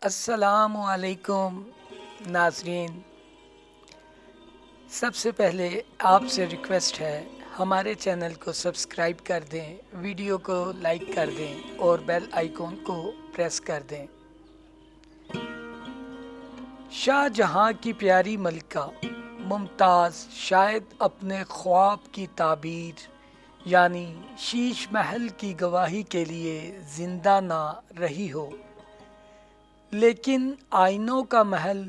السلام علیکم ناظرین، سب سے پہلے آپ سے ریکویسٹ ہے ہمارے چینل کو سبسکرائب کر دیں، ویڈیو کو لائک کر دیں اور بیل آئیکن کو پریس کر دیں۔ شاہ جہاں کی پیاری ملکہ ممتاز شاید اپنے خواب کی تعبیر یعنی شیش محل کی گواہی کے لیے زندہ نہ رہی ہو، لیکن آئینوں کا محل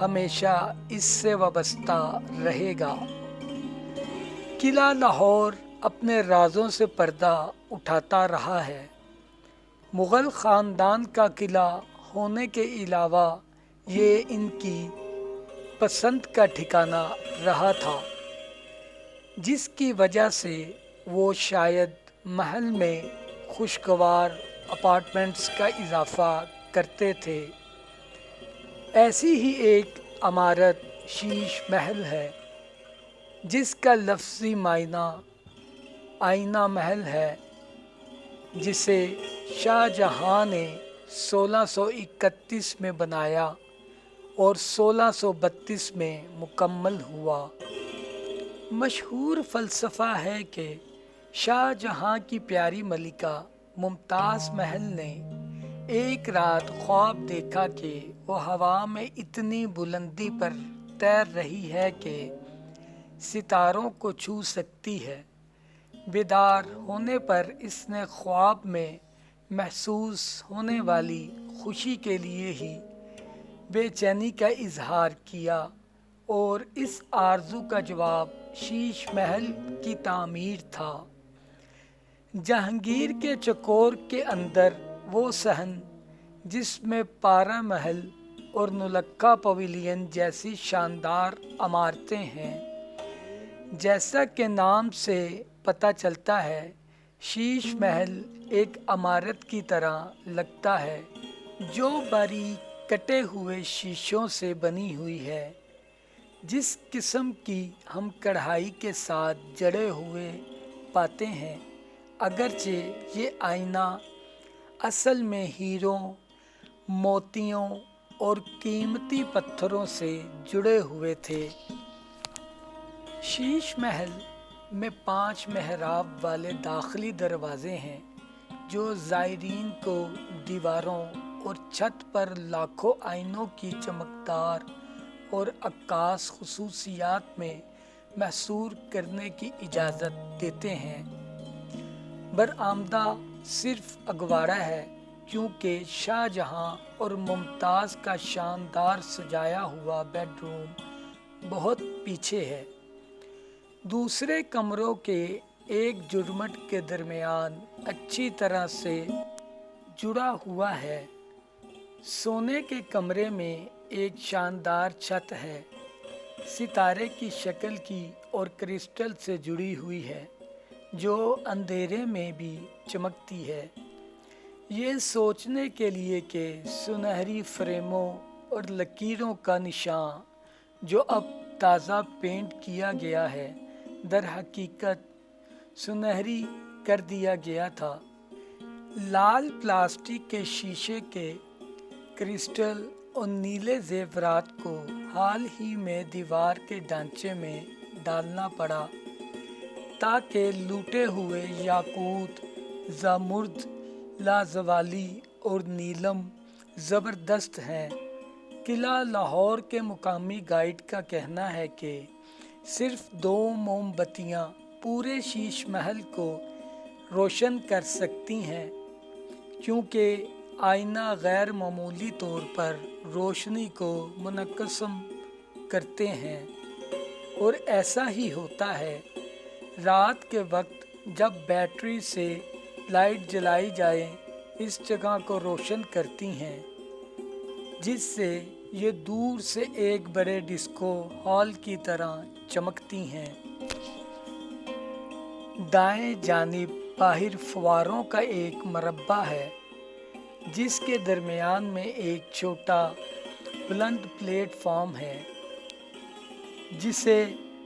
ہمیشہ اس سے وابستہ رہے گا۔ قلعہ لاہور اپنے رازوں سے پردہ اٹھاتا رہا ہے۔ مغل خاندان کا قلعہ ہونے کے علاوہ یہ ان کی پسند کا ٹھکانہ رہا تھا، جس کی وجہ سے وہ شاید محل میں خوشگوار اپارٹمنٹس کا اضافہ کرتے تھے۔ ایسی ہی ایک عمارت شیش محل ہے، جس کا لفظی معنی آئینہ محل ہے، جسے شاہ جہاں نے 1631 میں بنایا اور 1632 میں مکمل ہوا۔ مشہور فلسفہ ہے کہ شاہ جہاں کی پیاری ملکہ ممتاز محل نے ایک رات خواب دیکھا کہ وہ ہوا میں اتنی بلندی پر تیر رہی ہے کہ ستاروں کو چھو سکتی ہے۔ بیدار ہونے پر اس نے خواب میں محسوس ہونے والی خوشی کے لیے ہی بے چینی کا اظہار کیا اور اس آرزو کا جواب شیش محل کی تعمیر تھا۔ جہانگیر کے چکور کے اندر وہ صحن جس میں پارہ محل اور نولکھا پویلین جیسی شاندار عمارتیں ہیں، جیسا کہ نام سے پتہ چلتا ہے، شیش محل ایک عمارت کی طرح لگتا ہے جو باریک کٹے ہوئے شیشوں سے بنی ہوئی ہے۔ جس قسم کی ہم کڑھائی کے ساتھ جڑے ہوئے پاتے ہیں، اگرچہ یہ آئینہ اصل میں ہیروں، موتیوں اور قیمتی پتھروں سے جڑے ہوئے تھے۔ شیش محل میں 5 محراب والے داخلی دروازے ہیں جو زائرین کو دیواروں اور چھت پر لاکھوں آئینوں کی چمکدار اور عکاس خصوصیات میں محصور کرنے کی اجازت دیتے ہیں۔ برآمدہ صرف اگواڑا ہے، کیونکہ شاہ جہاں اور ممتاز کا شاندار سجایا ہوا بیڈ روم بہت پیچھے ہے۔ دوسرے کمروں کے ایک جھرمٹ کے درمیان اچھی طرح سے جڑا ہوا ہے۔ سونے کے کمرے میں ایک شاندار چھت ہے، ستارے کی شکل کی اور کرسٹل سے جڑی ہوئی ہے، جو اندھیرے میں بھی چمکتی ہے۔ یہ سوچنے کے لیے کہ سنہری فریموں اور لکیروں کا نشان جو اب تازہ پینٹ کیا گیا ہے، در حقیقت سنہری کر دیا گیا تھا۔ لال پلاسٹک کے شیشے کے کرسٹل اور نیلے زیورات کو حال ہی میں دیوار کے ڈھانچے میں ڈالنا پڑا تاکہ لوٹے ہوئے یاقوت، زمرد، لازوالی اور نیلم زبردست ہیں۔ قلعہ لاہور کے مقامی گائیڈ کا کہنا ہے کہ صرف 2 موم بتیاں پورے شیش محل کو روشن کر سکتی ہیں، کیونکہ آئینہ غیر معمولی طور پر روشنی کو منقسم کرتے ہیں، اور ایسا ہی ہوتا ہے۔ رات کے وقت جب بیٹری سے لائٹ جلائی جائے اس جگہ کو روشن کرتی ہیں، جس سے یہ دور سے ایک بڑے ڈسکو ہال کی طرح چمکتی ہیں۔ دائیں جانب باہر فواروں کا ایک مربع ہے، جس کے درمیان میں ایک چھوٹا بلند پلیٹ فارم ہے، جسے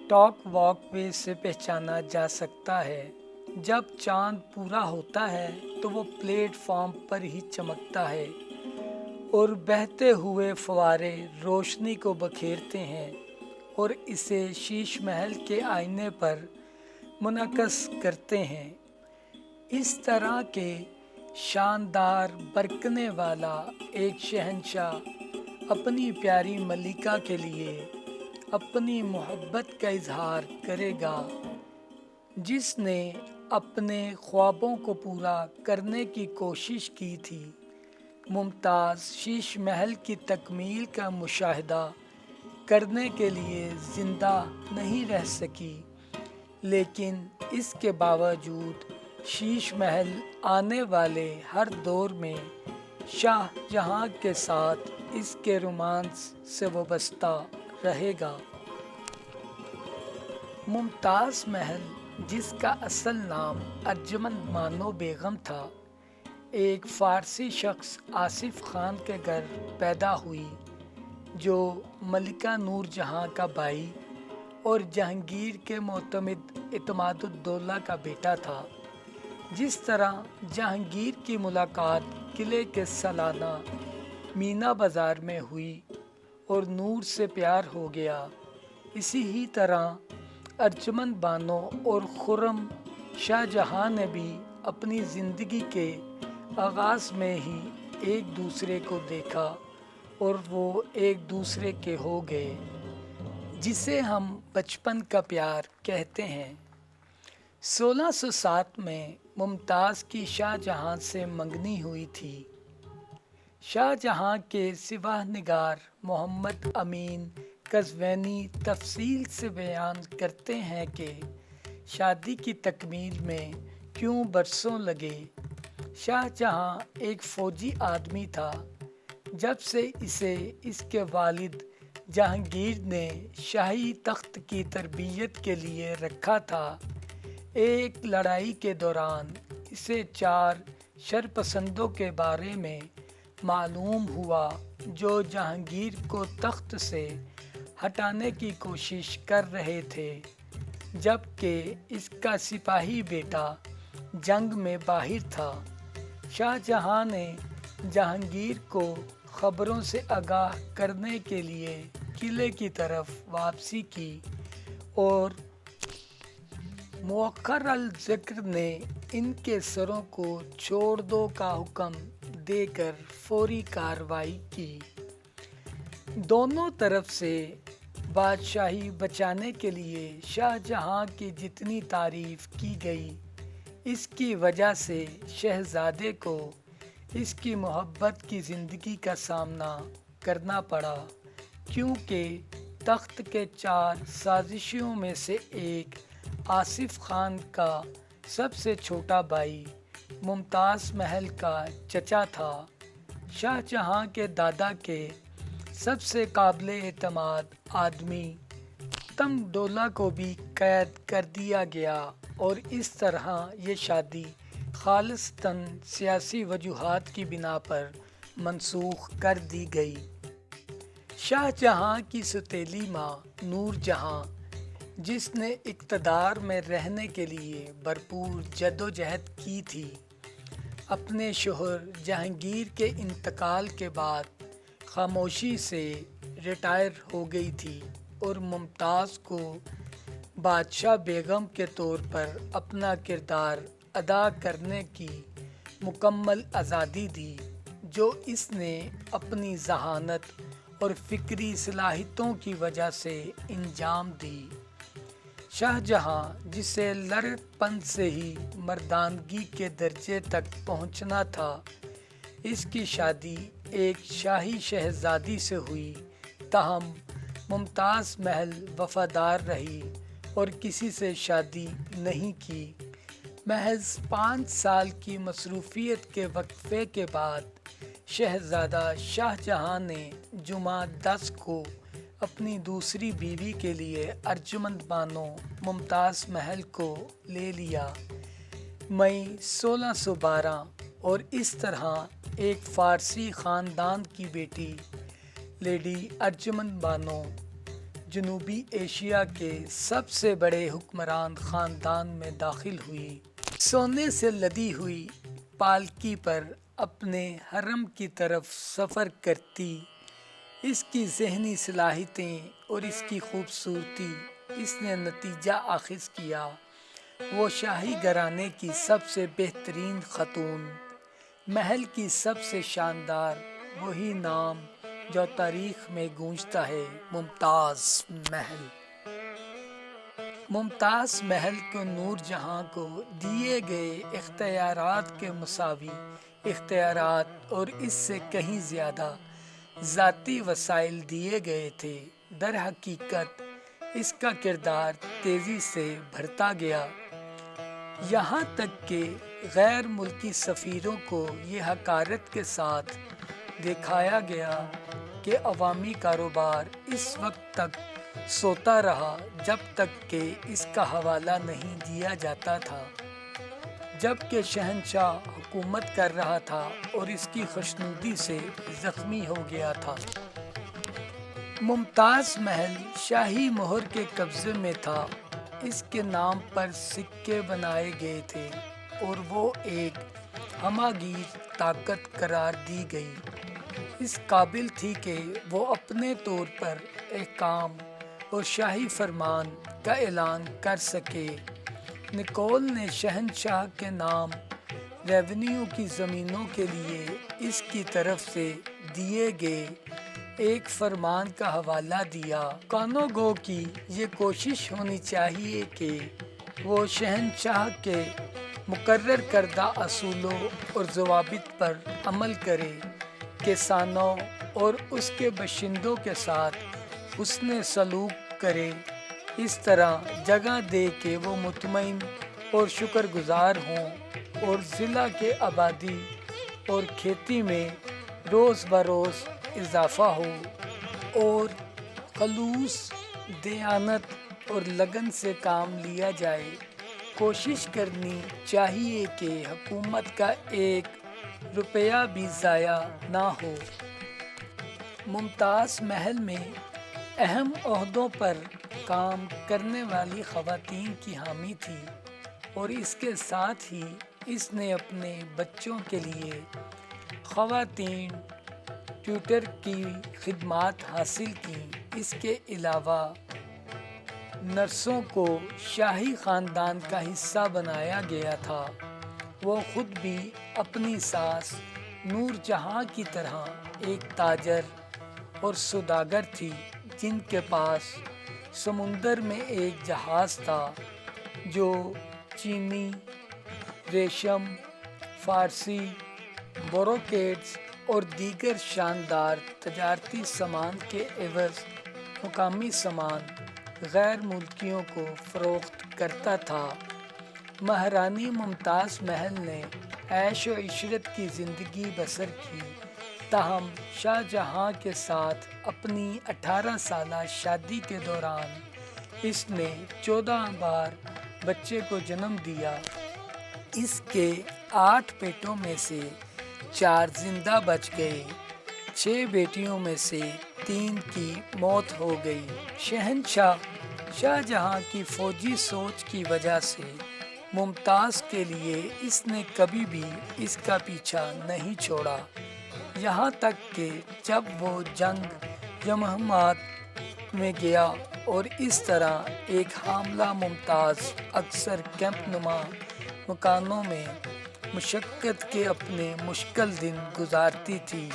ٹاک واک وے سے پہچانا جا سکتا ہے۔ جب چاند پورا ہوتا ہے تو وہ پلیٹ فارم پر ہی چمکتا ہے اور بہتے ہوئے فوارے روشنی کو بکھیرتے ہیں اور اسے شیش محل کے آئینے پر منعکس کرتے ہیں۔ اس طرح کے شاندار برکنے والا ایک شہنشاہ اپنی پیاری ملکہ کے لیے اپنی محبت کا اظہار کرے گا، جس نے اپنے خوابوں کو پورا کرنے کی کوشش کی تھی۔ ممتاز شیش محل کی تکمیل کا مشاہدہ کرنے کے لیے زندہ نہیں رہ سکی، لیکن اس کے باوجود شیش محل آنے والے ہر دور میں شاہ جہاں کے ساتھ اس کے رومانس سے وابستہ رہے گا۔ ممتاز محل، جس کا اصل نام ارجمند بانو بیگم تھا، ایک فارسی شخص آصف خان کے گھر پیدا ہوئی جو ملکہ نور جہاں کا بھائی اور جہانگیر کے معتمد اعتماد الدولہ کا بیٹا تھا۔ جس طرح جہانگیر کی ملاقات قلعے کے سالانہ مینا بازار میں ہوئی اور نور سے پیار ہو گیا، اسی ہی طرح ارجمند بانو اور خرم شاہ جہاں نے بھی اپنی زندگی کے آغاز میں ہی ایک دوسرے کو دیکھا اور وہ ایک دوسرے کے ہو گئے، جسے ہم بچپن کا پیار کہتے ہیں۔ 1607 میں ممتاز کی شاہ جہاں سے منگنی ہوئی تھی۔ شاہ جہاں کے سپاہ نگار محمد امین قزوینی تفصیل سے بیان کرتے ہیں کہ شادی کی تکمیل میں کیوں برسوں لگے۔ شاہ جہاں ایک فوجی آدمی تھا۔ جب سے اسے اس کے والد جہانگیر نے شاہی تخت کی تربیت کے لیے رکھا تھا، ایک لڑائی کے دوران اسے 4 شرپسندوں کے بارے میں معلوم ہوا جو جہانگیر کو تخت سے ہٹانے کی کوشش کر رہے تھے، جبکہ اس کا سپاہی بیٹا جنگ میں باہر تھا۔ شاہ جہاں نے جہانگیر کو خبروں سے آگاہ کرنے کے لیے قلعے کی طرف واپسی کی اور مؤخر الذکر نے ان کے سروں کو چھوڑ دو کا حکم دے کر فوری کارروائی کی۔ دونوں طرف سے بادشاہی بچانے کے لیے شاہ جہاں کی جتنی تعریف کی گئی، اس کی وجہ سے شہزادے کو اس کی محبت کی زندگی کا سامنا کرنا پڑا، کیونکہ تخت کے 4 سازشیوں میں سے ایک آصف خان کا سب سے چھوٹا بھائی ممتاز محل کا چچا تھا۔ شاہ جہاں کے دادا کے سب سے قابل اعتماد آدمی تم ڈولہ کو بھی قید کر دیا گیا اور اس طرح یہ شادی خالصتاً سیاسی وجوہات کی بنا پر منسوخ کر دی گئی۔ شاہ جہاں کی سوتیلی ماں نور جہاں، جس نے اقتدار میں رہنے کے لیے بھرپور جدوجہد کی تھی، اپنے شوہر جہانگیر کے انتقال کے بعد خاموشی سے ریٹائر ہو گئی تھی اور ممتاز کو بادشاہ بیگم کے طور پر اپنا کردار ادا کرنے کی مکمل آزادی دی، جو اس نے اپنی ذہانت اور فکری صلاحیتوں کی وجہ سے انجام دی۔ شاہ جہاں، جسے لڑک پن سے ہی مردانگی کے درجے تک پہنچنا تھا، اس کی شادی ایک شاہی شہزادی سے ہوئی، تاہم ممتاز محل وفادار رہی اور کسی سے شادی نہیں کی۔ محض 5 سال کی مصروفیت کے وقفے کے بعد شہزادہ شاہ جہاں نے جمعہ 10 کو اپنی دوسری بیوی کے لیے ارجمند بانو ممتاز محل کو لے لیا، مئی 1612، اور اس طرح ایک فارسی خاندان کی بیٹی لیڈی ارجمند بانو جنوبی ایشیا کے سب سے بڑے حکمران خاندان میں داخل ہوئی۔ سونے سے لدی ہوئی پالکی پر اپنے حرم کی طرف سفر کرتی، اس کی ذہنی صلاحیتیں اور اس کی خوبصورتی، اس نے نتیجہ اخذ کیا وہ شاہی گھرانے کی سب سے بہترین خاتون، محل کی سب سے شاندار، وہی نام جو تاریخ میں گونجتا ہے، ممتاز محل۔ ممتاز محل کو نور جہاں کو دیے گئے اختیارات کے مساوی اختیارات اور اس سے کہیں زیادہ ذاتی وسائل دیے گئے تھے۔ در حقیقت اس کا کردار تیزی سے بڑھتا گیا، یہاں تک کہ غیر ملکی سفیروں کو یہ حقارت کے ساتھ دکھایا گیا کہ عوامی کاروبار اس وقت تک سوتا رہا جب تک کہ اس کا حوالہ نہیں دیا جاتا تھا، جبکہ شہنشاہ حکومت کر رہا تھا اور اس کی خوشنودی سے زخمی ہو گیا تھا۔ ممتاز محل شاہی مہر کے قبضے میں تھا، اس کے نام پر سکے بنائے گئے تھے اور وہ ایک ہماگیر طاقت قرار دی گئی، اس قابل تھی کہ وہ اپنے طور پر احکام اور شاہی فرمان کا اعلان کر سکے۔ نکول نے شہنشاہ کے نام ریونیو کی زمینوں کے لیے اس کی طرف سے دیے گئے ایک فرمان کا حوالہ دیا۔ کانوگو کی یہ کوشش ہونی چاہیے کہ وہ شہنشاہ کے مقرر کردہ اصولوں اور ضوابط پر عمل کرے کہ سانو اور اس کے باشندوں کے ساتھ حسن سلوک کرے، اس طرح جگہ دے کہ وہ مطمئن اور شکر گزار ہوں اور ضلع کے آبادی اور کھیتی میں روز بروز اضافہ ہو، اور خلوص، دیانت اور لگن سے کام لیا جائے۔ کوشش کرنی چاہیے کہ حکومت کا ایک روپیہ بھی ضائع نہ ہو۔ ممتاز محل میں اہم عہدوں پر کام کرنے والی خواتین کی حامی تھی، اور اس کے ساتھ ہی اس نے اپنے بچوں کے لیے خواتین ٹیوٹر کی خدمات حاصل کی۔ اس کے علاوہ نرسوں کو شاہی خاندان کا حصہ بنایا گیا تھا۔ وہ خود بھی اپنی ساس نور جہاں کی طرح ایک تاجر اور سوداگر تھی، جن کے پاس سمندر میں ایک جہاز تھا جو چینی، ریشم، فارسی، بروکیڈز اور دیگر شاندار تجارتی سامان کے عوض مقامی سامان غیر ملکیوں کو فروخت کرتا تھا۔ مہارانی ممتاز محل نے عیش و عشرت کی زندگی بسر کی، تاہم شاہ جہاں کے ساتھ اپنی 18 سالہ شادی کے دوران اس نے 14 بار بچے کو جنم دیا۔ اس کے 8 بیٹوں میں سے 4 زندہ بچ گئے، 6 بیٹیوں میں سے 3 کی موت ہو گئی۔ شاہ جہاں کی فوجی سوچ کی وجہ سے ممتاز کے لیے اس نے کبھی بھی اس کا پیچھا نہیں چھوڑا، یہاں تک کہ جب وہ جنگ یا مہمات میں گیا، اور اس طرح ایک حاملہ ممتاز اکثر کیمپ نما مکانوں میں مشقت کے اپنے مشکل دن گزارتی تھی۔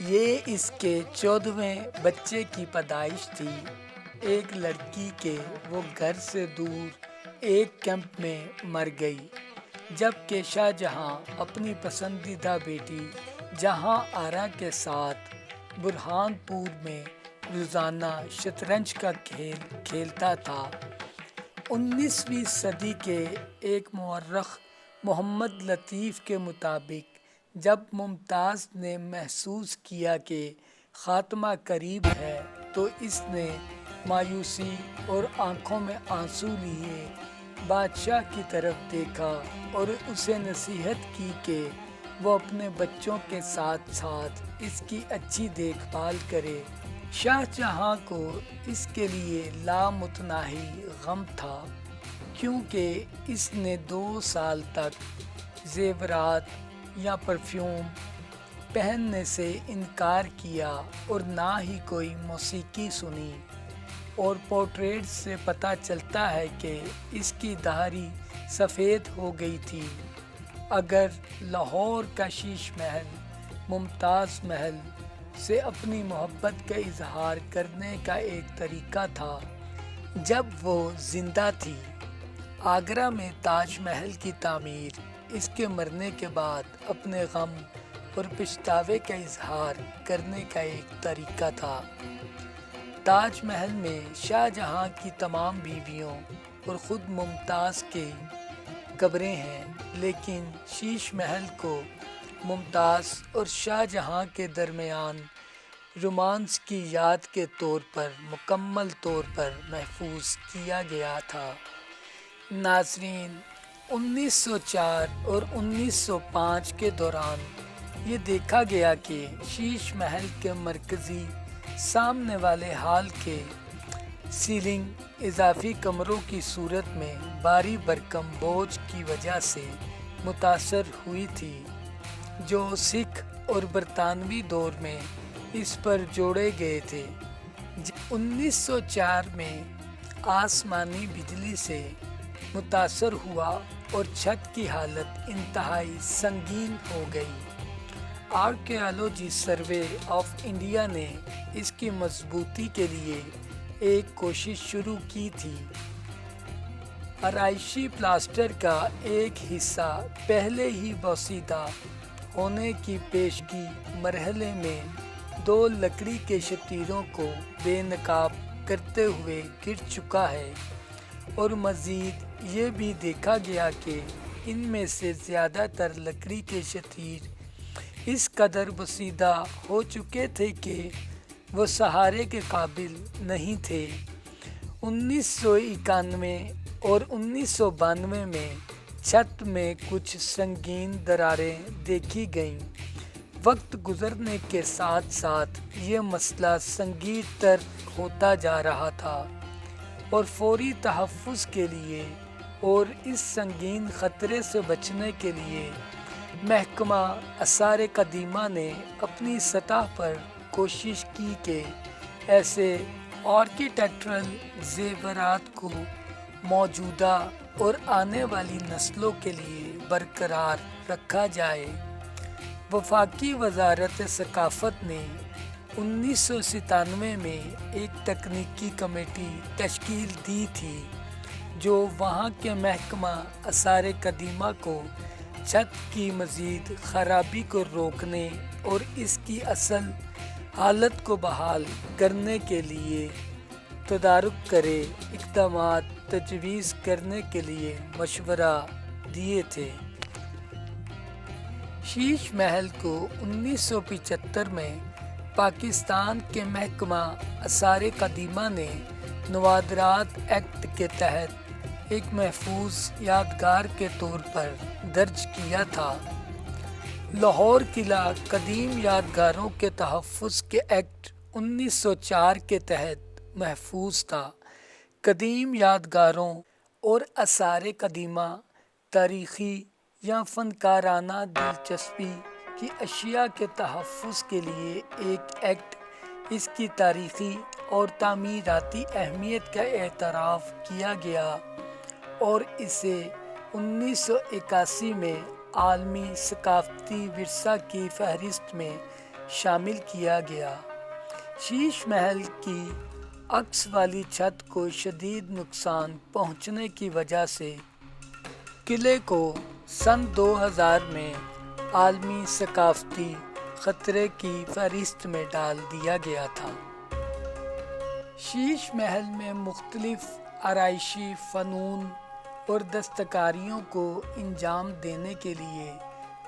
یہ اس کے 14ویں بچے کی پیدائش تھی، ایک لڑکی کے وہ گھر سے دور ایک کیمپ میں مر گئی، جبکہ شاہ جہاں اپنی پسندیدہ بیٹی جہاں آرا کے ساتھ برہان پور میں روزانہ شطرنج کا کھیل کھیلتا تھا۔ 19ویں صدی کے ایک مورخ محمد لطیف کے مطابق جب ممتاز نے محسوس کیا کہ خاتمہ قریب ہے تو اس نے مایوسی اور آنکھوں میں آنسو لیے بادشاہ کی طرف دیکھا اور اسے نصیحت کی کہ وہ اپنے بچوں کے ساتھ ساتھ اس کی اچھی دیکھ بھال کرے۔ شاہ جہاں کو اس کے لیے لامتناہی غم تھا، کیونکہ اس نے 2 سال تک زیورات یا پرفیوم پہننے سے انکار کیا اور نہ ہی کوئی موسیقی سنی، اور پورٹریٹ سے پتہ چلتا ہے کہ اس کی داڑھی سفید ہو گئی تھی۔ اگر لاہور کا شیش محل ممتاز محل سے اپنی محبت کا اظہار کرنے کا ایک طریقہ تھا جب وہ زندہ تھی، آگرہ میں تاج محل کی تعمیر اس کے مرنے کے بعد اپنے غم اور پچھتاوے کا اظہار کرنے کا ایک طریقہ تھا۔ تاج محل میں شاہ جہاں کی تمام بیویوں اور خود ممتاز کے قبریں ہیں، لیکن شیش محل کو ممتاز اور شاہ جہاں کے درمیان رومانس کی یاد کے طور پر مکمل طور پر محفوظ کیا گیا تھا۔ ناظرین، 1904 اور 1905 کے دوران یہ دیکھا گیا کہ شیش محل کے مرکزی سامنے والے ہال کے سیلنگ اضافی کمروں کی صورت میں بھاری بھرکم بوجھ کی وجہ سے متاثر ہوئی تھی، جو سکھ اور برطانوی دور میں اس پر جوڑے گئے تھے۔ 1904 میں آسمانی بجلی سے متاثر ہوا اور چھت کی حالت انتہائی سنگین ہو گئی۔ آرکیالوجی سروے آف انڈیا نے اس کی مضبوطی کے لیے ایک کوشش شروع کی تھی۔ آرائشی پلاسٹر کا ایک حصہ پہلے ہی بوسیدہ ہونے کی پیشگی مرحلے میں 2 لکڑی کے شتیروں کو بے نقاب کرتے ہوئے گر چکا ہے، اور مزید یہ بھی دیکھا گیا کہ ان میں سے زیادہ تر لکڑی کے شتیر اس قدر بوسیدہ ہو چکے تھے کہ وہ سہارے کے قابل نہیں تھے۔ 1991 اور 1992 میں چھت میں کچھ سنگین دراریں دیکھی گئیں۔ وقت گزرنے کے ساتھ ساتھ یہ مسئلہ سنگین تر ہوتا جا رہا تھا، اور فوری تحفظ کے لیے اور اس سنگین خطرے سے بچنے کے لیے محکمہ آثار قدیمہ نے اپنی سطح پر کوشش کی کہ ایسے آرکیٹیکچرل زیورات کو موجودہ اور آنے والی نسلوں کے لیے برقرار رکھا جائے۔ وفاقی وزارت ثقافت نے 1997 میں ایک تکنیکی کمیٹی تشکیل دی تھی جو وہاں کے محکمہ آثار قدیمہ کو چھت کی مزید خرابی کو روکنے اور اس کی اصل حالت کو بحال کرنے کے لیے تدارک کرے اقدامات تجویز کرنے کے لیے مشورہ دیے تھے۔ شیش محل کو 1975 میں پاکستان کے محکمہ آثار قدیمہ نے نوادرات ایکٹ کے تحت ایک محفوظ یادگار کے طور پر درج کیا تھا۔ لاہور قلعہ قدیم یادگاروں کے تحفظ کے ایکٹ 1904 کے تحت محفوظ تھا۔ قدیم یادگاروں اور آثار قدیمہ تاریخی یا فنکارانہ دلچسپی کی اشیاء کے تحفظ کے لیے ایک ایکٹ اس کی تاریخی اور تعمیراتی اہمیت کا اعتراف کیا گیا اور اسے 1981 میں عالمی ثقافتی ورثہ کی فہرست میں شامل کیا گیا۔ شیش محل کی عکس والی چھت کو شدید نقصان پہنچنے کی وجہ سے قلعے کو سن 2000 میں عالمی ثقافتی خطرے کی فہرست میں ڈال دیا گیا تھا۔ شیش محل میں مختلف آرائشی فنون اور دستکاریوں کو انجام دینے کے لیے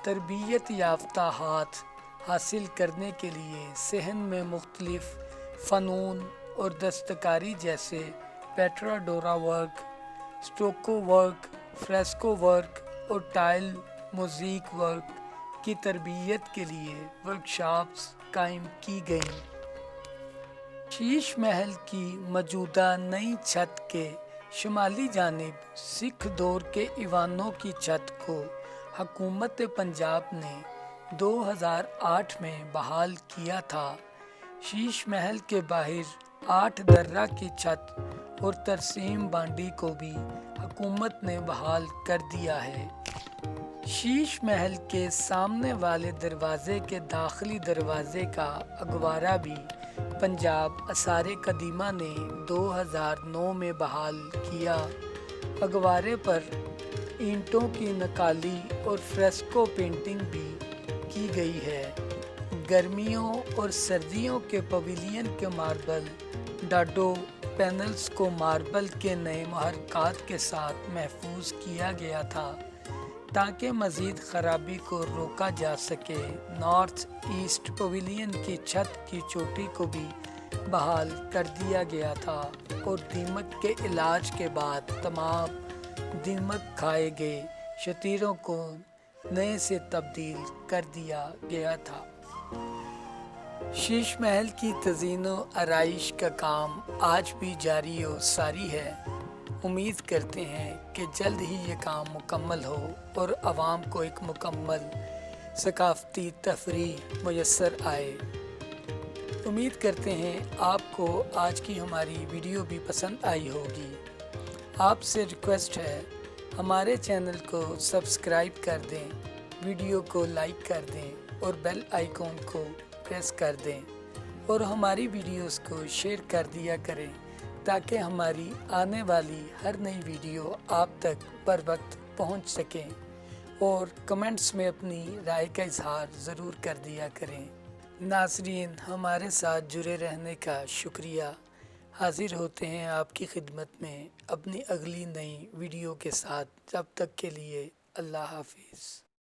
تربیت یافتہ ہاتھ حاصل کرنے کے لیے صحن میں مختلف فنون اور دستکاری جیسے pietra dura work, stucco work, fresco work اور ٹائل موزیک ورک کی تربیت کے لیے ورکشاپس قائم کی گئیں۔ شیش محل کی موجودہ نئی چھت کے شمالی جانب سکھ دور کے ایوانوں کی چھت کو حکومت پنجاب نے 2008 میں بحال کیا تھا۔ شیش محل کے باہر 8 درہ کی چھت اور ترسیم بانڈی کو بھی حکومت نے بحال کر دیا ہے۔ شیش محل کے سامنے والے دروازے کے داخلی دروازے کا اگوارہ بھی پنجاب آثار قدیمہ نے 2009 میں بحال کیا۔ اگوارے پر اینٹوں کی نقالی اور فریسکو پینٹنگ بھی کی گئی ہے۔ گرمیوں اور سردیوں کے پویلین کے ماربل ڈاڈو پینلز کو ماربل کے نئے محرکات کے ساتھ محفوظ کیا گیا تھا تاکہ مزید خرابی کو روکا جا سکے۔ نارتھ ایسٹ پویلین کی چھت کی چوٹی کو بھی بحال کر دیا گیا تھا اور دیمک کے علاج کے بعد تمام دیمک کھائے گئے شتیروں کو نئے سے تبدیل کر دیا گیا تھا۔ شیش محل کی تزئین و آرائش کا کام آج بھی جاری و ساری ہے۔ امید کرتے ہیں کہ جلد ہی یہ کام مکمل ہو اور عوام کو ایک مکمل ثقافتی تفریح میسر آئے۔ امید کرتے ہیں آپ کو آج کی ہماری ویڈیو بھی پسند آئی ہوگی۔ آپ سے ریکویسٹ ہے ہمارے چینل کو سبسکرائب کر دیں، ویڈیو کو لائک کر دیں اور بیل آئیکن کو پریس کر دیں اور ہماری ویڈیوز کو شیئر کر دیا کریں تاکہ ہماری آنے والی ہر نئی ویڈیو آپ تک بر وقت پہنچ سکیں، اور کمنٹس میں اپنی رائے کا اظہار ضرور کر دیا کریں۔ ناظرین، ہمارے ساتھ جڑے رہنے کا شکریہ۔ حاضر ہوتے ہیں آپ کی خدمت میں اپنی اگلی نئی ویڈیو کے ساتھ۔ جب تک کے لیے اللہ حافظ۔